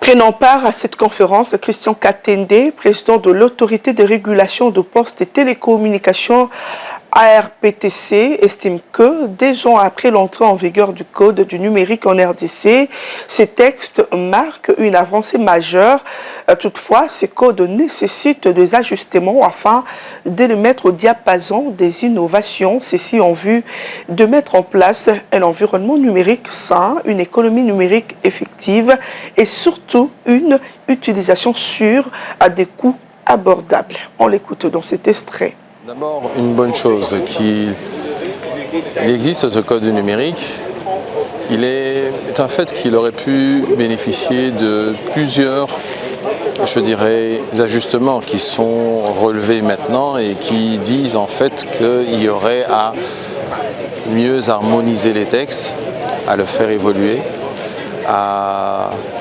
Prenant part à cette conférence, Christian Katende, président de l'autorité de régulation de postes et télécommunications ARPTC, estime que, 2 ans après l'entrée en vigueur du Code du numérique en RDC, ces textes marquent une avancée majeure. Toutefois, ces codes nécessitent des ajustements afin de les mettre au diapason des innovations, ceci en vue de mettre en place un environnement numérique sain, une économie numérique effective et surtout une utilisation sûre à des coûts abordables. On l'écoute dans cet extrait. D'abord, une bonne chose, qu'il existe ce code du numérique. Il est un fait qu'il aurait pu bénéficier de plusieurs, je dirais, ajustements qui sont relevés maintenant et qui disent en fait qu'il y aurait à mieux harmoniser les textes, à le faire évoluer,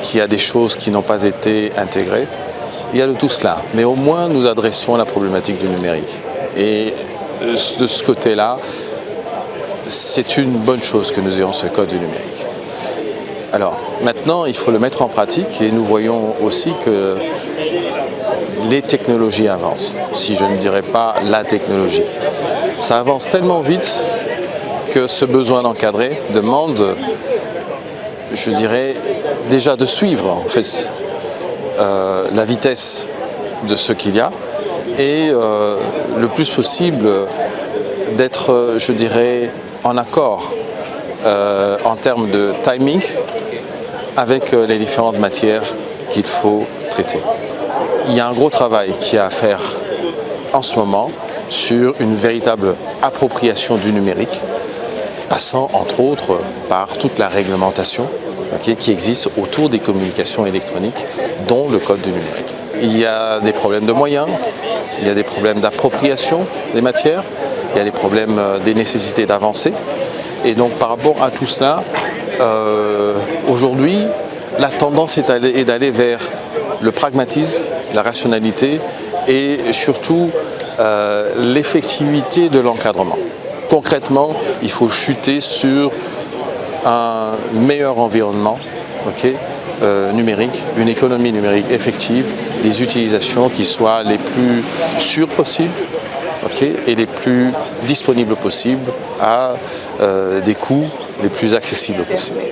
qu'il y a des choses qui n'ont pas été intégrées. Il y a de tout cela, mais au moins nous adressons la problématique du numérique. Et de ce côté-là, c'est une bonne chose que nous ayons ce code du numérique. Alors, maintenant, il faut le mettre en pratique et nous voyons aussi que les technologies avancent, si je ne dirais pas la technologie. Ça avance tellement vite que ce besoin d'encadrer demande, je dirais, déjà de suivre en fait la vitesse de ce qu'il y a et le plus possible d'être, je dirais, en accord en termes de timing avec les différentes matières qu'il faut traiter. Il y a un gros travail qui a à faire en ce moment sur une véritable appropriation du numérique, passant entre autres par toute la réglementation qui existe autour des communications électroniques, dont le code du numérique. Il y a des problèmes de moyens, il y a des problèmes d'appropriation des matières, il y a des problèmes des nécessités d'avancer. Et donc par rapport à tout cela, aujourd'hui, la tendance est d'aller vers le pragmatisme, la rationalité et surtout l'effectivité de l'encadrement. Concrètement, il faut chuter sur un meilleur environnement numérique, une économie numérique effective, des utilisations qui soient les plus sûres possibles et les plus disponibles possibles à des coûts les plus accessibles possibles.